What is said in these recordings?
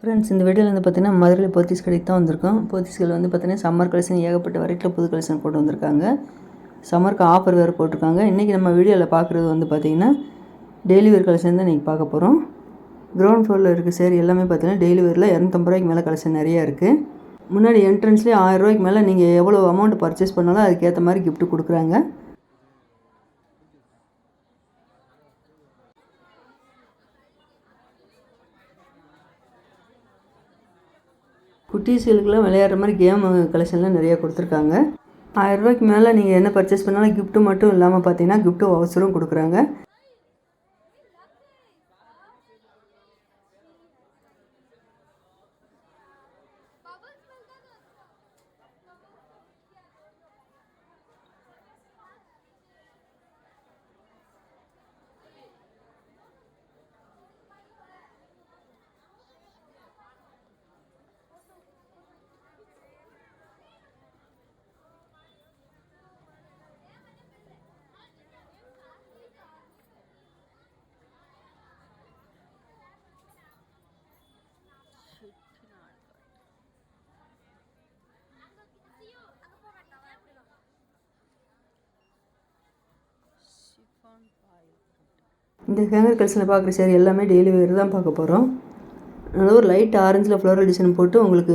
Friends, இந்த வீடியோவில் வந்து பார்த்தீங்கன்னா மதுரை போத்தீஸ் கடைக்கு தான் வந்திருக்கோம். போத்தீஸ்கள் வந்து பார்த்தீங்கன்னா சம்மர் கலெக்ஷன் ஏகப்பட்ட வெரைட்டியில் புது கலெக்ஷன் போட்டு வந்திருக்காங்க. சம்மருக்கு ஆஃபர் வேறு போட்டிருக்காங்க. இன்றைக்கி நம்ம வீடியோவில் பார்க்குறது வந்து பார்த்திங்கன்னா டெய்லி வேர் கலெக்ஷன் தான் இன்றைக்கி பார்க்க போகிறோம். கிரவுண்ட் ஃப்ளோரில் இருக்க சேரீ எல்லாமே பார்த்தீங்கன்னா டெய்லி வேரில் 250 ரூபாய்க்கு மேலே கலெக்ஷன் நிறையா இருக்குது. முன்னாடி என்ட்ரன்ஸ்லேயே 1000 ரூபாய்க்கு மேலே நீங்கள் எவ்வளோ அமௌண்ட் பர்ச்சேஸ் பண்ணாலும் அதுக்கேற்ற மாதிரி கிஃப்ட் கொடுக்குறாங்க. குட்டீஸ்களுக்கெல்லாம் விளையாடுற மாதிரி கேம் கலெக்ஷன்லாம் நிறையா கொடுத்துருக்காங்க. 1000 ரூபாய்க்கு மேலே நீங்கள் என்ன பர்ச்சேஸ் பண்ணாலும் கிஃப்ட்டு மட்டும் இல்லாமல் பார்த்தீங்கன்னா கிஃப்ட்டு வவுச்சரும் கொடுக்குறாங்க. இந்த ஹேங்கர் கலெக்ஷனில் பார்க்குற சேரீ எல்லாமே டெய்லி வேர் தான் பார்க்க போகிறோம். நல்ல ஒரு லைட் ஆரஞ்சில் ஃப்ளோரல் டிசைன் போட்டு உங்களுக்கு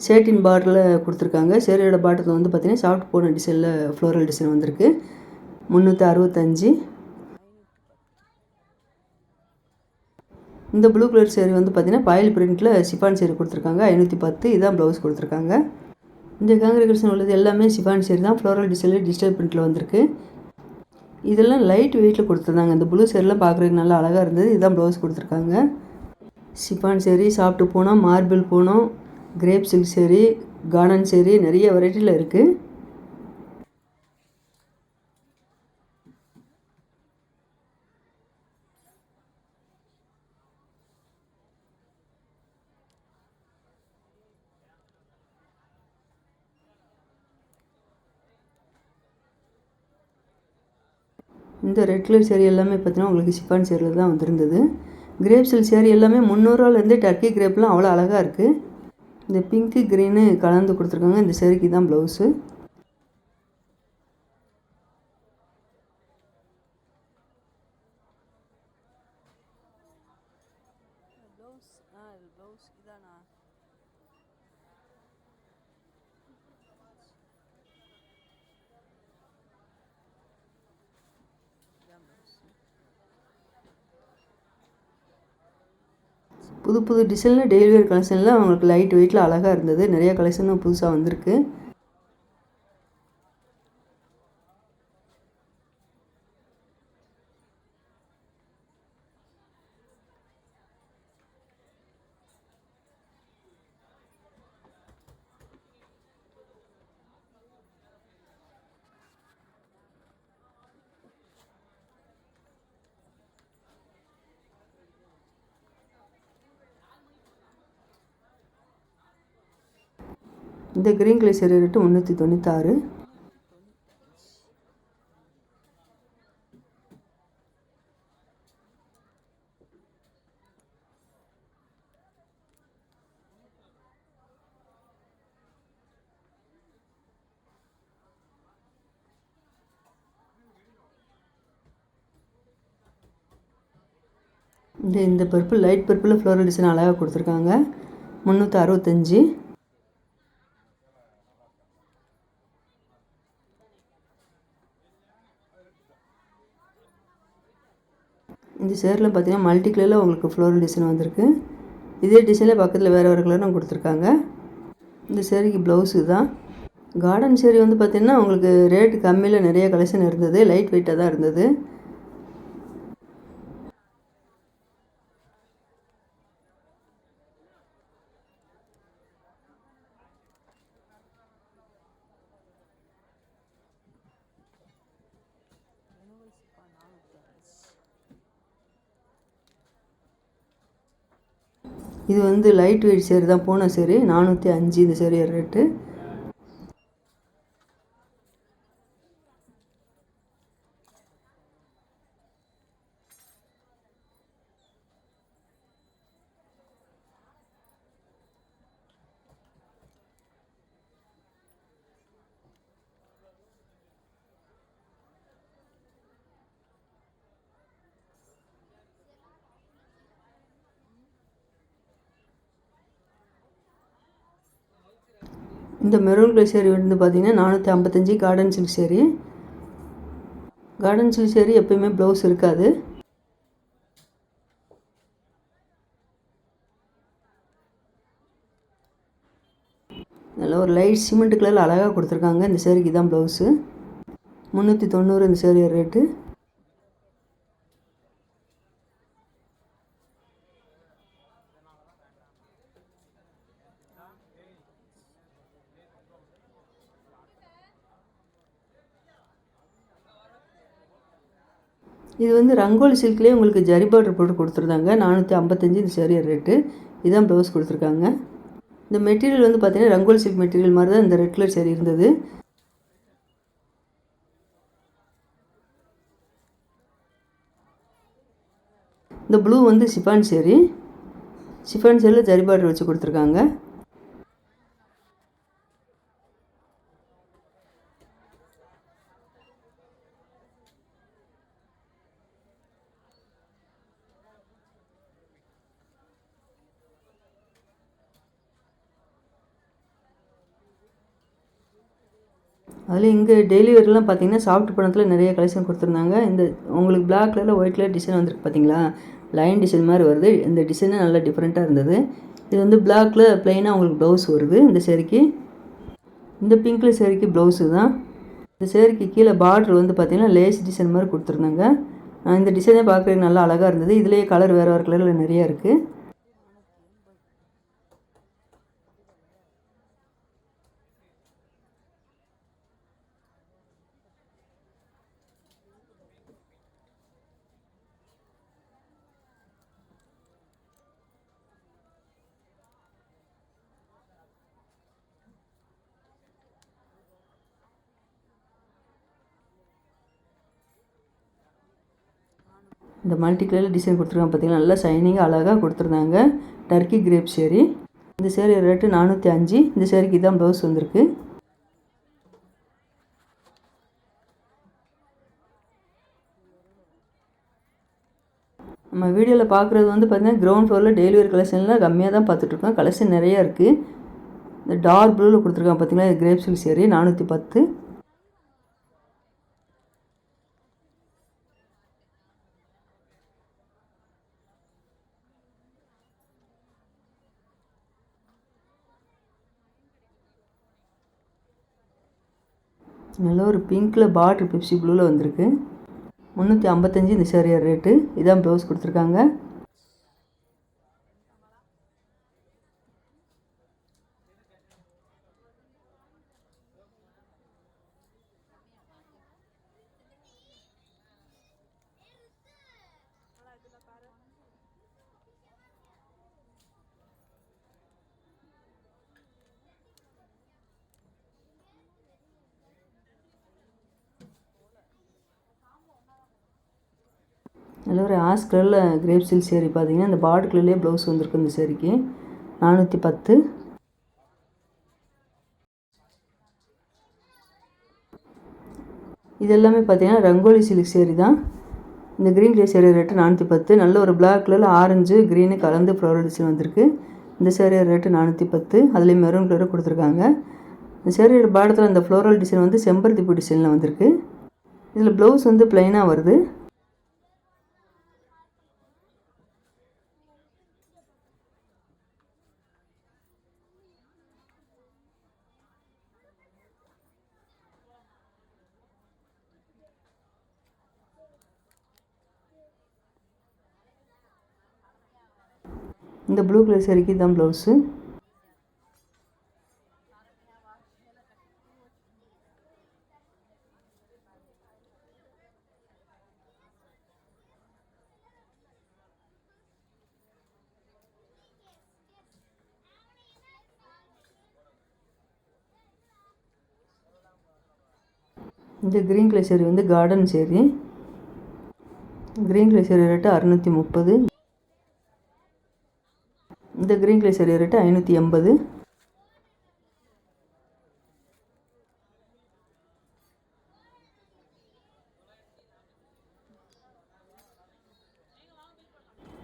சேட்டின் பாட்டிலில் கொடுத்துருக்காங்க. சேரீயோட பாட்டில் வந்து பார்த்திங்கன்னா சாஃப்ட் போன டிசைனில் ஃப்ளோரல் டிசைன் வந்திருக்கு. 365. இந்த ப்ளூ கலர் சேரீ வந்து பார்த்திங்கன்னா பாயில் பிரிண்டில் சிஃபான் சேரீ கொடுத்துருக்காங்க. 510. இதான் ப்ளவுஸ் கொடுத்துருக்காங்க. இந்த ஹேங்கர் கலெக்ஷன் உள்ளது எல்லாமே சிஃபான் சேரீ தான். ஃப்ளோரல் டிசைனில் டிஜிட்டல் பிரிண்டில் வந்திருக்கு. இதெல்லாம் லைட் வெயிட்டில் கொடுத்துருந்தாங்க. இந்த ப்ளூ சேரீலாம் பார்க்குறதுக்கு நல்லா அழகாக இருந்தது. இதுதான் ப்ளவுஸ் கொடுத்துருக்காங்க. Chiffon sari, soft Poonam, marble Poonam, grape silk sari, garden sari, நிறைய வெரைட்டியில் இருக்குது. இந்த ரெட் கலர் சேரீ எல்லாமே பார்த்தீங்கன்னா உங்களுக்கு சிஃபான் சேரீயில் தான் வந்திருந்தது. கிரேப் சில்க் சேரீ எல்லாமே 300 ரூபாலேருந்து டர்க்கி கிரேப்லாம் அவ்வளோ அழகாக இருக்குது. இந்த பிங்க்கு க்ரீனு கலந்து கொடுத்துருக்காங்க. இந்த சேரீக்கு தான் ப்ளவுஸு. புது புது டிசைனில் டெய்லி வேர் கலெக்ஷனில் அவங்களுக்கு லைட் வெயிட்டில் அழகாக இருந்தது. நிறைய கலெக்ஷனும் புதுசாக வந்திருக்கு. இந்த கிரீன் கலர் சேரீ ரேட்டு 396. இந்த purple light purple floral design அழகாக கொடுத்துருக்காங்க. 365. இந்த சேரில் பார்த்தீங்கன்னா மல்டி கலரில் உங்களுக்கு ஃப்ளோரல் டிசைன் வந்திருக்கு. இதே டிசைனில் பக்கத்தில் வேறு வேறு கலரும் கொடுத்துருக்காங்க. இந்த சேரீக்கு ப்ளவுஸு தான். கார்டன் சேரீ வந்து பார்த்திங்கன்னா உங்களுக்கு ரேட்டு கம்மியில் நிறைய கலெக்ஷன் இருந்தது. லைட் வெயிட்டாக தான் இருந்தது. இது வந்து லைட் வெயிட் சேரீ தான். போன சேரீ 405 இந்த சேரீ ரேட்டு. இந்த மெரூன் கலர் சேரீ வந்து பார்த்திங்கன்னா 455 garden silk sari. Garden silk sari எப்பயுமே ப்ளவுஸ் இருக்காது. நல்ல ஒரு லைட் சிமெண்ட் கலரில் அழகாக கொடுத்துருக்காங்க. இந்த சேரீக்கு தான் ப்ளவுஸு. 390 இந்த சேரீ ரேட்டு. இது வந்து ரங்கோலி சில்க்லேயே உங்களுக்கு ஜரி பார்டர் போட்டு கொடுத்துருந்தாங்க. 455 இந்த சேரீ ரேட்டு. இதுதான் ப்ளவுஸ் கொடுத்துருக்காங்க. இந்த மெட்டீரியல் வந்து பார்த்திங்கன்னா ரங்கோலி சில்க் மெட்டீரியல் மாதிரி தான் இந்த ரெட் கலர் சேரீ இருந்தது. இந்த ப்ளூ வந்து சிஃபான் சேரீ. சிஃபான் சேரீல ஜரி பார்டர் வச்சு கொடுத்துருக்காங்க. அதில் இங்கே டெய்லி வேர்லாம் பார்த்தீங்கன்னா சாஃப்ட் பணத்தில் நிறைய கலெக்ஷன் கொடுத்துருந்தாங்க. இந்த உங்களுக்கு பிளாக் கலரில் ஒயிட் கலர் டிசைன் வந்துருக்கு பார்த்தீங்களா, லைன் டிசைன் மாதிரி வருது. இந்த டிசைனே நல்லா டிஃப்ரெண்ட்டாக இருந்தது. இது வந்து பிளாக்கில் ப்ளைனாக உங்களுக்கு ப்ளவுஸ் வருது இந்த சேரீக்கு. இந்த பிங்க் கலர் சேரீக்கு ப்ளவுஸு தான். இந்த சேரீக்கு கீழே பார்டர் வந்து பார்த்திங்கன்னா லேஸ் டிசைன் மாதிரி கொடுத்துருந்தாங்க. இந்த டிசைனே பார்க்குறதுக்கு நல்லா அழகாக இருந்தது. இதுலேயே கலர் வேறு வேறு கலரில் நிறையா இருக்குது. இந்த மல்டி கலரில் டிசைன் கொடுத்துருக்காங்க பார்த்தீங்கன்னா நல்லா ஷைனிங்காக அழகாக கொடுத்துருந்தாங்க. Turkey crepe sari. இந்த சேரீ ரேட்டு 405. இந்த சேரீக்கு தான் ப்ளவுஸ் வந்திருக்கு. நம்ம வீடியோவில் பார்க்குறது வந்து பார்த்திங்கன்னா கிரவுண்ட் ஃப்ளோரில் டெய்லி வேர் கலெக்ஷன்லாம் கம்மியாக தான் பார்த்துட்ருக்கோம். கலெக்ஷன் நிறையா இருக்குது. இந்த டார்க் ப்ளூவில் கொடுத்துருக்காங்க பார்த்தீங்கன்னா இது கிரேப் சில்க் சேரீ 410. நல்ல ஒரு பிங்க்கில் பார்டர் பெப்சி ப்ளூவில் வந்திருக்கு. 355 இந்த சேரீ ரேட்டு. இதான் ப்ளவுஸ் கொடுத்துருக்காங்க. நல்ல ஒரு ஆஷ் கலரில் கிரேப் சில்க் சேரீ பார்த்தீங்கன்னா இந்த பார்டர் கலர்லேயே ப்ளவுஸ் வந்திருக்கு இந்த சேரீக்கு. 410. இது எல்லாமே பார்த்தீங்கன்னா ரங்கோலி சில்க் சேரீ தான். இந்த க்ரீன் கலர் சேரீ ரேட்டு 410. நல்ல ஒரு பிளாக் கலரில் ஆரஞ்சு க்ரீனு கலந்து ஃப்ளோரல் டிசைன் வந்திருக்கு. இந்த சேரீ ரேட்டு 410. அதுலேயும் மெரூன் கலரும் கொடுத்துருக்காங்க. இந்த சேரீயோட பாடத்தில் அந்த ஃப்ளோரல் டிசைன் வந்து செம்பருத்தி பூ டிசைனில் வந்திருக்கு. இதில் ப்ளவுஸ் வந்து ப்ளைனாக வருது. இந்த ப்ளூ கலர் சேரீக்கு தான் ப்ளவுஸு. இந்த க்ரீன் கலர் சேரீ வந்து garden sari. Green colour sari rate 630. இந்த க்ரீன் கலர் சேரீ ரேட்டு 580.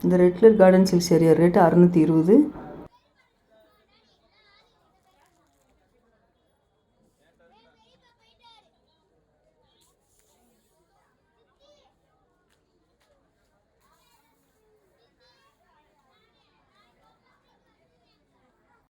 இந்த red colour garden silk sari rate 620.